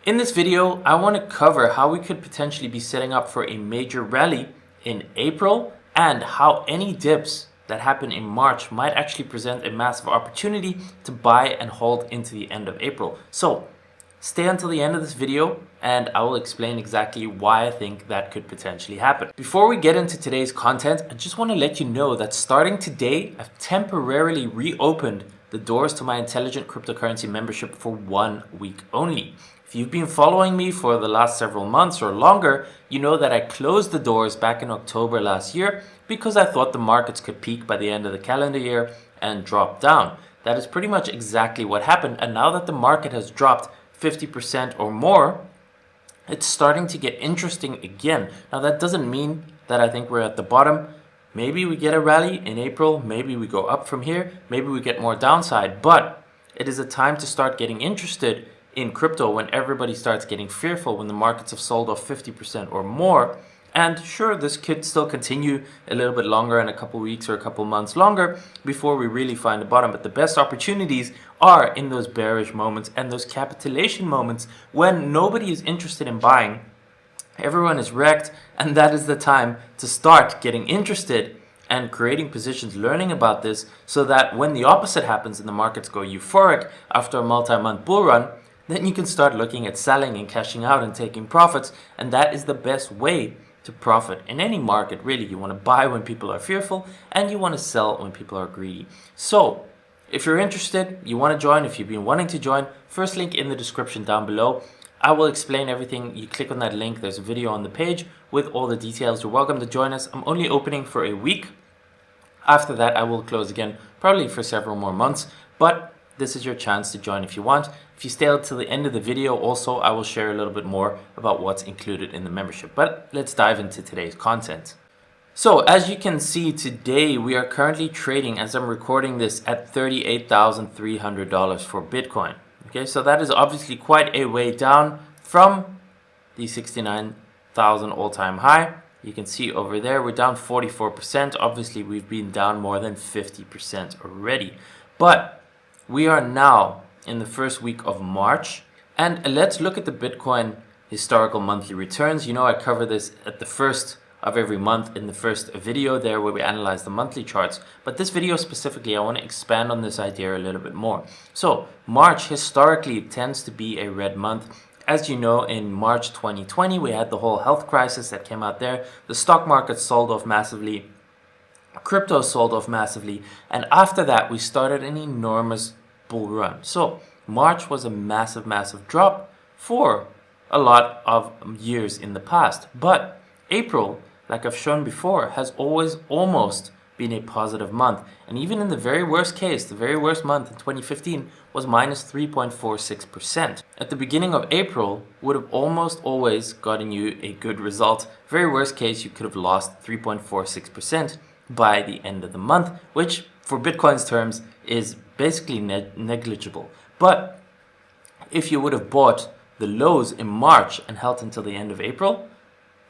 In this video, I want to cover how we could potentially be setting up for a major rally in April and how any dips that happen in March might actually present a massive opportunity to buy and hold into the end of April. So stay until the end of this video and I will explain exactly why I think that could potentially happen. Before we get into today's content, I just want to let you know that starting today, I've temporarily reopened the doors to my Intelligent Cryptocurrency membership for 1 week only. If you've been following me for the last several months or longer, you know that I closed the doors back in October last year because I thought the markets could peak by the end of the calendar year and drop down. That is pretty much exactly what happened, and now that the market has dropped 50% or more, it's starting to get interesting again. Now that doesn't mean that I think we're at the bottom. Maybe we get a rally in April, maybe we go up from here, maybe we get more downside, but it is a time to start getting interested in crypto when everybody starts getting fearful, when the markets have sold off 50% or more. And sure, this could still continue a little bit longer, in a couple weeks or a couple months longer before we really find the bottom. But the best opportunities are in those bearish moments and those capitulation moments when nobody is interested in buying. Everyone is wrecked, and that is the time to start getting interested and creating positions, learning about this, so that when the opposite happens and the markets go euphoric after a multi-month bull run, then you can start looking at selling and cashing out and taking profits. And that is the best way to profit in any market, really. You want to buy when people are fearful and you want to sell when people are greedy. So if you're interested, you want to join, if you've been wanting to join, first link in the description down below. I will explain everything. You click on that link, there's a video on the page with all the details. You're welcome to join us. I'm only opening for a week. After that, I will close again, probably for several more months, but this is your chance to join if you want. If you stay until the end of the video, also, I will share a little bit more about what's included in the membership. But let's dive into today's content. So as you can see today, we are currently trading, as I'm recording this, at $38,300 for Bitcoin. Okay, so that is obviously quite a way down from the 69,000 all-time high. You can see over there, we're down 44%. Obviously, we've been down more than 50% already. But we are now in the first week of March, and let's look at the Bitcoin historical monthly returns. You know, I cover this at the first of every month in the first video there where we analyze the monthly charts. But this video specifically, I want to expand on this idea a little bit more. So March historically tends to be a red month. As you know, in March 2020, we had the whole health crisis that came out there. The stock market sold off massively. Crypto sold off massively. And after that, we started an enormous bull run. So March was a massive drop for a lot of years in the past. But April, like I've shown before, has always almost been a positive month. And even in the very worst case, the very worst month in 2015 was minus 3.46%. At the beginning of April would have almost always gotten you a good result. Very worst case, you could have lost 3.46% by the end of the month, which for Bitcoin's terms is basically negligible. But if you would have bought the lows in March and held until the end of April,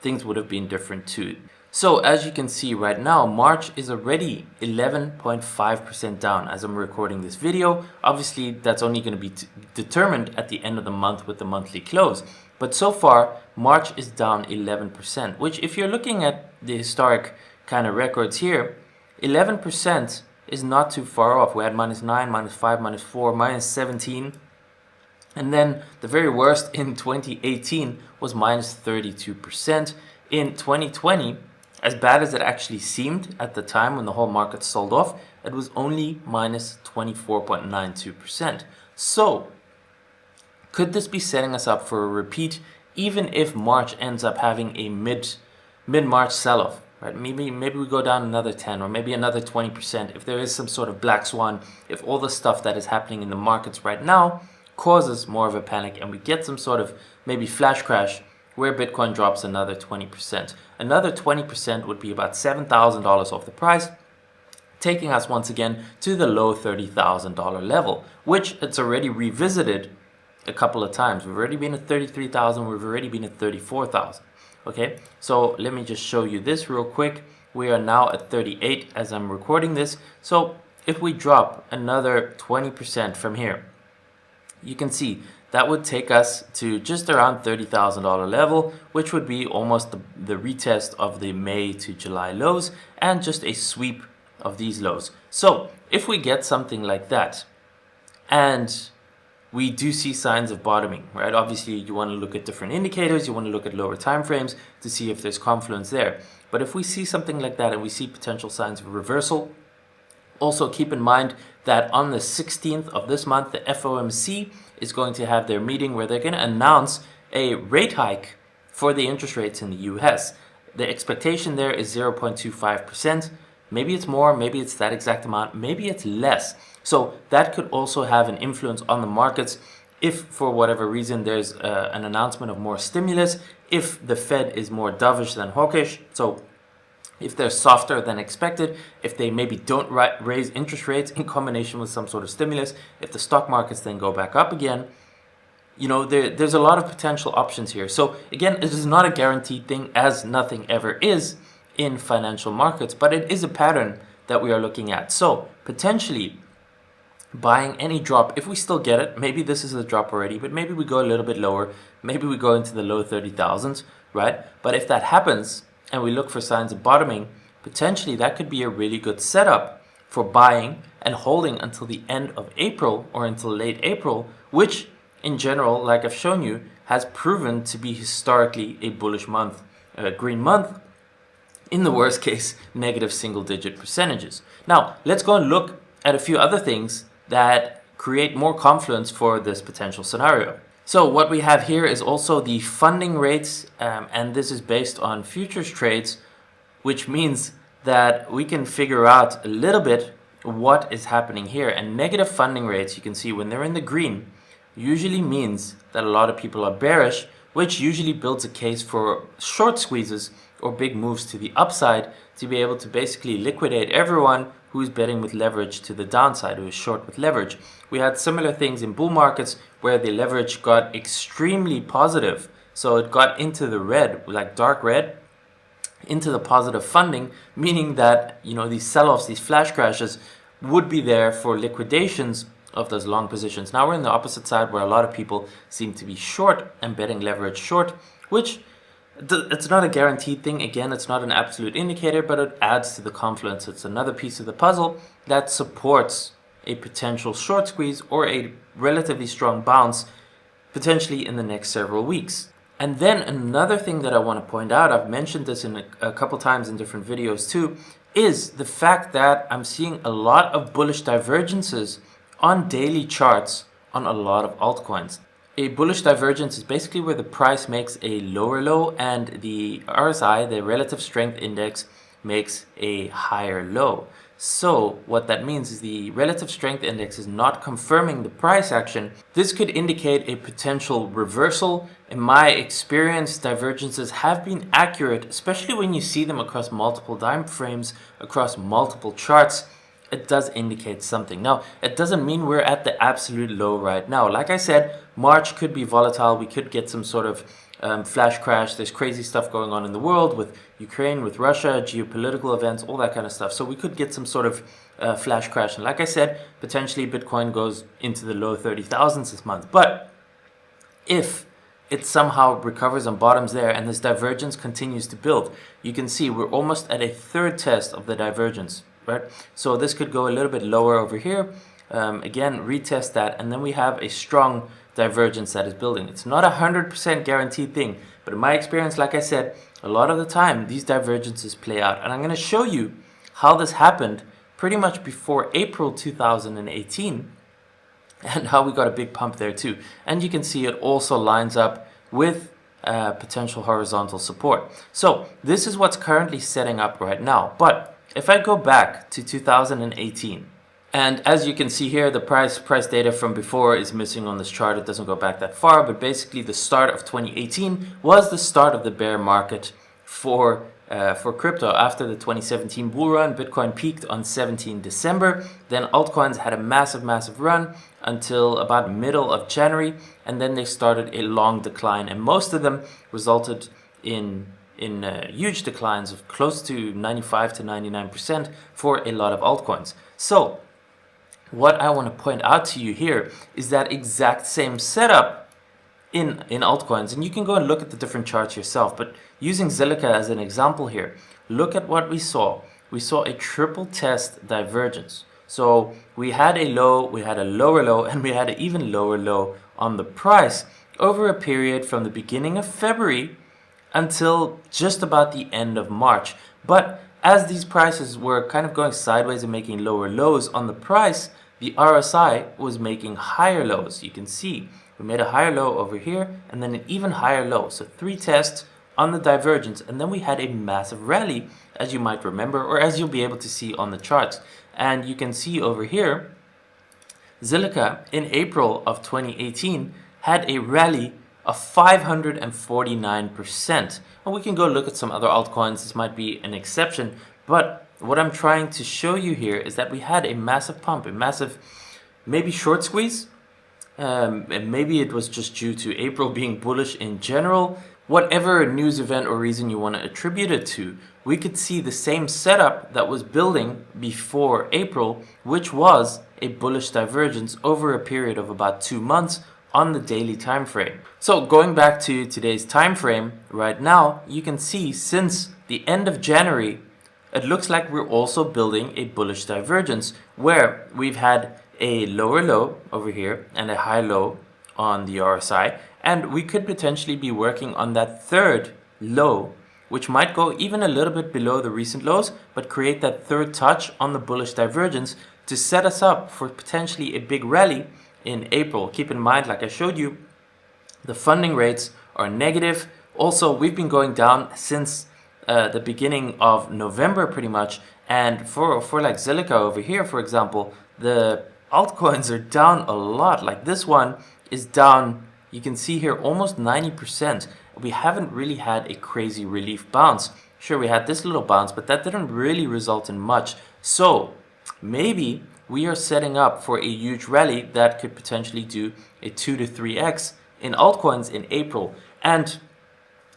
things would have been different too. So as you can see right now, March is already 11.5% down as I'm recording this video. Obviously, that's only going to be determined at the end of the month with the monthly close. But so far, March is down 11%, which if you're looking at the historic kind of records here, 11% is not too far off. We had minus 9, minus 5, minus 4, minus 17. And then the very worst in 2018 was minus 32%. In 2020, as bad as it actually seemed at the time when the whole market sold off, it was only minus 24.92%. So could this be setting us up for a repeat, even if March ends up having a mid-March sell-off? Right? Maybe we go down another 10 or maybe another 20% if there is some sort of black swan, if all the stuff that is happening in the markets right now causes more of a panic and we get some sort of maybe flash crash where Bitcoin drops another 20%. Another 20% would be about $7,000 off the price, taking us once again to the low $30,000 level, which it's already revisited a couple of times. We've already been at 33,000, we've already been at 34,000. Okay, so let me just show you this real quick. We are now at 38 as I'm recording this. So if we drop another 20% from here, you can see that would take us to just around $30,000 level, which would be almost the retest of the May to July lows and just a sweep of these lows. So if we get something like that, and we do see signs of bottoming, right? Obviously, you want to look at different indicators, you want to look at lower time frames to see if there's confluence there. But if we see something like that and we see potential signs of reversal, also keep in mind that on the 16th of this month, the FOMC is going to have their meeting where they're going to announce a rate hike for the interest rates in the US. The expectation there is 0.25%. Maybe it's more, maybe it's that exact amount, maybe it's less. So that could also have an influence on the markets if for whatever reason there's an announcement of more stimulus, if the Fed is more dovish than hawkish. So if they're softer than expected, if they maybe don't raise interest rates in combination with some sort of stimulus, if the stock markets then go back up again, you know, there's a lot of potential options here. So again, it is not a guaranteed thing, as nothing ever is in financial markets, but it is a pattern that we are looking at. So potentially buying any drop, if we still get it, maybe this is a drop already, but maybe we go a little bit lower, maybe we go into the low 30,000s, right? But if that happens and we look for signs of bottoming, potentially that could be a really good setup for buying and holding until the end of April or until late April, which in general, like I've shown you, has proven to be historically a bullish month, a green month. In the worst case, negative single-digit percentages. Now, let's go and look at a few other things that create more confluence for this potential scenario. So what we have here is also the funding rates, and this is based on futures trades, which means that we can figure out a little bit what is happening here. And negative funding rates, you can see when they're in the green, usually means that a lot of people are bearish, which usually builds a case for short squeezes or big moves to the upside to be able to basically liquidate everyone who's betting with leverage to the downside, who is short with leverage. We had similar things in bull markets where the leverage got extremely positive. So it got into the red, like dark red, into the positive funding, meaning that, you know, these sell-offs, these flash crashes would be there for liquidations of those long positions. Now we're in the opposite side where a lot of people seem to be short and betting leverage short, which it's not a guaranteed thing. Again, it's not an absolute indicator, but it adds to the confluence. It's another piece of the puzzle that supports a potential short squeeze or a relatively strong bounce potentially in the next several weeks. And then another thing that I want to point out, I've mentioned this in a couple times in different videos too, is the fact that I'm seeing a lot of bullish divergences on daily charts on a lot of altcoins. A bullish divergence is basically where the price makes a lower low and the RSI, the relative strength index, makes a higher low. So what that means is the relative strength index is not confirming the price action. This could indicate a potential reversal. In my experience, divergences have been accurate, especially when you see them across multiple time frames, across multiple charts. It does indicate something. Now, it doesn't mean we're at the absolute low right now. Like I said, March could be volatile. We could get some sort of flash crash. There's crazy stuff going on in the world with Ukraine, with Russia, geopolitical events, all that kind of stuff. So we could get some sort of flash crash. And like I said, potentially Bitcoin goes into the low 30,000s this month. But if it somehow recovers and bottoms there and this divergence continues to build, you can see we're almost at a third test of the divergence. Right? So this could go a little bit lower over here. Again, retest that, and then we have a strong divergence that is building. It's not a 100% guaranteed thing, but in my experience, like I said, a lot of the time these divergences play out. And I'm going to show you how this happened pretty much before April 2018 and how we got a big pump there too. And you can see it also lines up with potential horizontal support. So this is what's currently setting up right now. But if I go back to 2018, and as you can see here, the price data from before is missing on this chart. It doesn't go back that far, but basically the start of 2018 was the start of the bear market for crypto. After the 2017 bull run, Bitcoin peaked on 17 December. Then altcoins had a massive run until about middle of January, and then they started a long decline, and most of them resulted in huge declines of close to 95 to 99% for a lot of altcoins. So what I want to point out to you here is that exact same setup in altcoins, and you can go and look at the different charts yourself, but using Zilliqa as an example here, look at what we saw. We saw a triple test divergence. So we had a low, we had a lower low, and we had an even lower low on the price over a period from the beginning of February until just about the end of March. But as these prices were kind of going sideways and making lower lows on the price, the RSI was making higher lows. You can see we made a higher low over here and then an even higher low. So 3 tests on the divergence, and then we had a massive rally, as you might remember, or as you'll be able to see on the charts. And you can see over here, Zilliqa in April of 2018 had a rally of 549%. And we can go look at some other altcoins. This might be an exception, but what I'm trying to show you here is that we had a massive pump, a massive maybe short squeeze. And maybe it was just due to April being bullish in general. Whatever news event or reason you want to attribute it to, we could see the same setup that was building before April, which was a bullish divergence over a period of about 2 months on the daily time frame. So going back to today's time frame, right now, you can see since the end of January, it looks like we're also building a bullish divergence where we've had a lower low over here and a high low on the RSI, and we could potentially be working on that third low, which might go even a little bit below the recent lows, but create that third touch on the bullish divergence to set us up for potentially a big rally in April. Keep in mind, like I showed you, the funding rates are negative. Also, we've been going down since the beginning of November pretty much, and for like Zilliqa over here, for example, the altcoins are down a lot. Like this one is down, you can see here, almost 90%. We haven't really had a crazy relief bounce. Sure, we had this little bounce, but that didn't really result in much. So maybe we are setting up for a huge rally that could potentially do a 2 to 3x in altcoins in April. And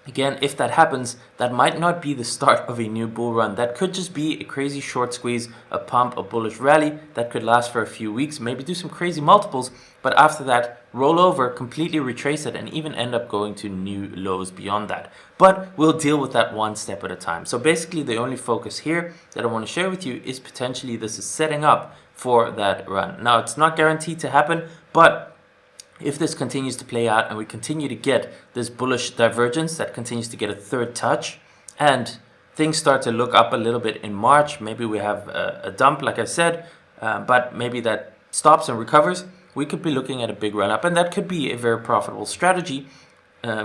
again, if that happens, that might not be the start of a new bull run. That could just be a crazy short squeeze, a pump, a bullish rally that could last for a few weeks, maybe do some crazy multiples, but after that, roll over, completely retrace it, and even end up going to new lows beyond that. But we'll deal with that one step at a time. So basically, the only focus here that I want to share with you is potentially this is setting up for that run. Now, it's not guaranteed to happen, but if this continues to play out and we continue to get this bullish divergence that continues to get a third touch and things start to look up a little bit in March, maybe we have a dump, like I said, but maybe that stops and recovers, we could be looking at a big run up, and that could be a very profitable strategy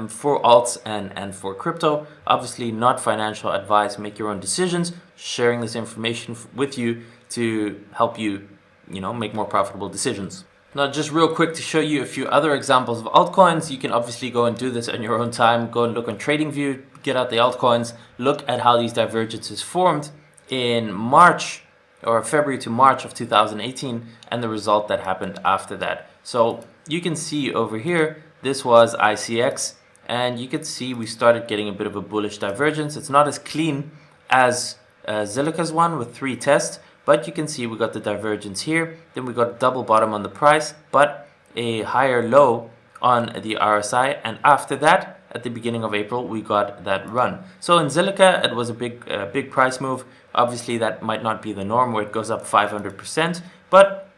for alts and for crypto. Obviously not financial advice, make your own decisions, sharing this information with you to help you, make more profitable decisions. Now, just real quick to show you a few other examples of altcoins. You can obviously go and do this on your own time. Go and look on TradingView, get out the altcoins, look at how these divergences formed in March or February to March of 2018 and the result that happened after that. So you can see over here, this was ICX, and you can see we started getting a bit of a bullish divergence. It's not as clean as Zilliqa's one with 3 tests, but you can see we got the divergence here, then we got a double bottom on the price, but a higher low on the RSI, and after that, at the beginning of April, we got that run. So in Zilliqa, it was a big price move. Obviously, that might not be the norm where it goes up 500%, but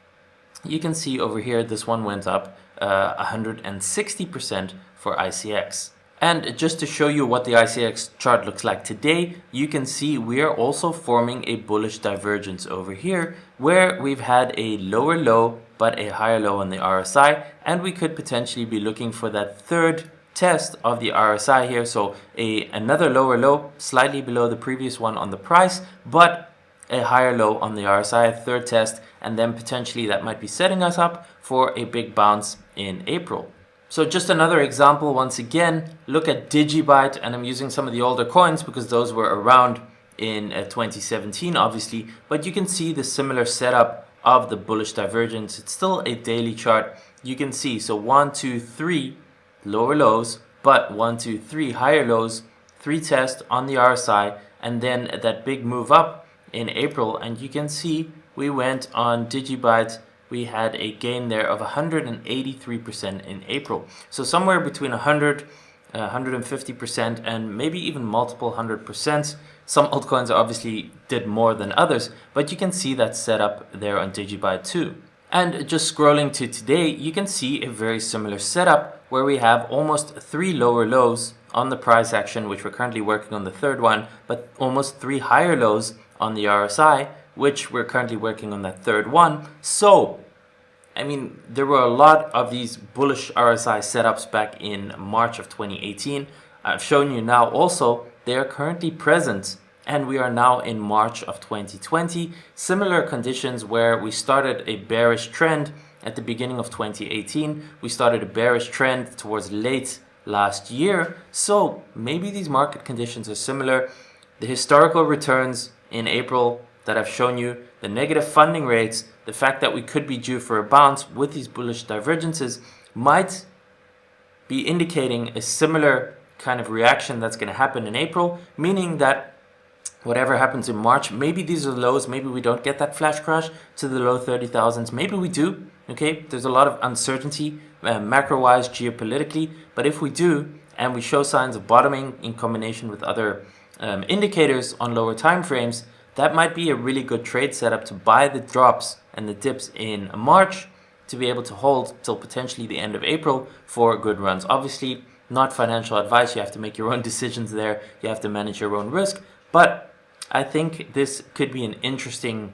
you can see over here, this one went up 160% for ICX. And just to show you what the ICX chart looks like today, you can see we are also forming a bullish divergence over here where we've had a lower low but a higher low on the RSI, and we could potentially be looking for that third test of the RSI here. So another lower low, slightly below the previous one on the price, but a higher low on the RSI, third test, and then potentially that might be setting us up for a big bounce in April. So just another example, once again, look at DEBIT, and I'm using some of the older coins because those were around in 2017, obviously, but you can see the similar setup of the bullish divergence. It's still a daily chart. You can see, so 1, 2, 3 lower lows, but 1, 2, 3 higher lows, 3 tests on the RSI, and then that big move up in April, and you can see we went on DEBIT we had a gain there of 183% in April. So somewhere between 100, 150% and maybe even multiple 100%. Some altcoins obviously did more than others, but you can see that setup there on DigiBuy too. And just scrolling to today, you can see a very similar setup where we have almost 3 lower lows on the price action, which we're currently working on the third one, but almost 3 higher lows on the RSI, which we're currently working on that third one. So, I mean, there were a lot of these bullish RSI setups back in March of 2018. I've shown you now also they are currently present, and we are now in March of 2020. Similar conditions where we started a bearish trend at the beginning of 2018. We started a bearish trend towards late last year. So maybe these market conditions are similar. The historical returns in April that I've shown you, the negative funding rates, the fact that we could be due for a bounce with these bullish divergences might be indicating a similar kind of reaction that's going to happen in April, meaning that whatever happens in March, maybe these are lows, maybe we don't get that flash crash to the low 30,000s, maybe we do, okay? There's a lot of uncertainty macro-wise, geopolitically, but if we do, and we show signs of bottoming in combination with other indicators on lower time frames, that might be a really good trade setup to buy the drops and the dips in March to be able to hold till potentially the end of April for good runs. Obviously, not financial advice, you have to make your own decisions there, you have to manage your own risk, but I think this could be an interesting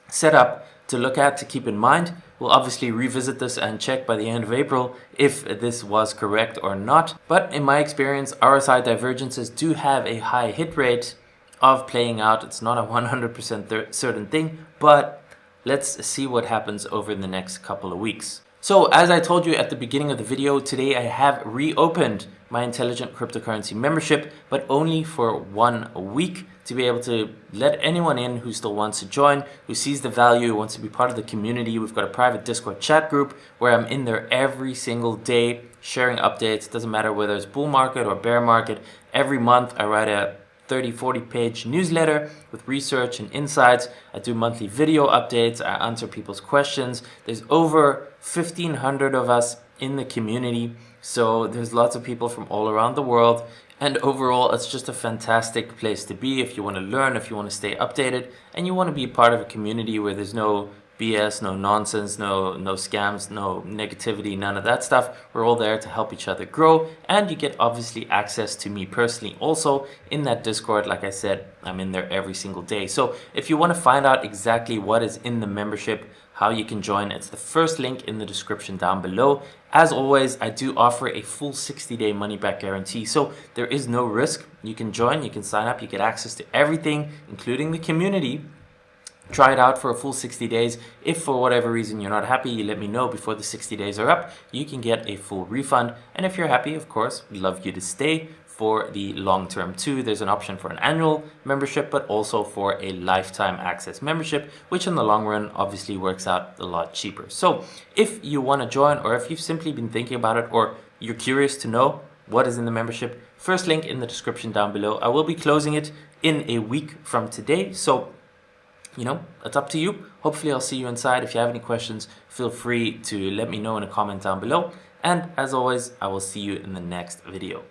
setup to look at, to keep in mind. We'll obviously revisit this and check by the end of April if this was correct or not. But in my experience, RSI divergences do have a high hit rate of playing out. It's not a 100% certain thing, but let's see what happens over the next couple of weeks. So as I told you at the beginning of the video, today I have reopened my Intelligent Cryptocurrency membership, but only for 1 week, to be able to let anyone in who still wants to join, who sees the value, wants to be part of the community. We've got a private Discord chat group where I'm in there every single day sharing updates. Doesn't matter whether it's bull market or bear market. Every month I write a 30-40 page newsletter with research and insights. I do monthly video updates. I answer people's questions. There's over 1,500 of us in the community, so there's lots of people from all around the world, and overall it's just a fantastic place to be if you want to learn, if you want to stay updated, and you want to be part of a community where there's no BS, no nonsense, no scams, no negativity, none of that stuff. We're all there to help each other grow, and you get obviously access to me personally also in that Discord. Like I said, I'm in there every single day. So if you want to find out exactly what is in the membership, how you can join, it's the first link in the description down below. As always, I do offer a full 60-day money-back guarantee, so there is no risk. You can join, you can sign up, you get access to everything, including the community. Try it out for a full 60 days. If for whatever reason you're not happy, you let me know before the 60 days are up. You can get a full refund. And if you're happy, of course, we'd love you to stay for the long term too. There's an option for an annual membership, but also for a lifetime access membership, which in the long run obviously works out a lot cheaper. So if you want to join, or if you've simply been thinking about it, or you're curious to know what is in the membership, first link in the description down below. I will be closing it in a week from today. So you know, it's up to you. Hopefully I'll see you inside. If you have any questions, feel free to let me know in a comment down below. And as always, I will see you in the next video.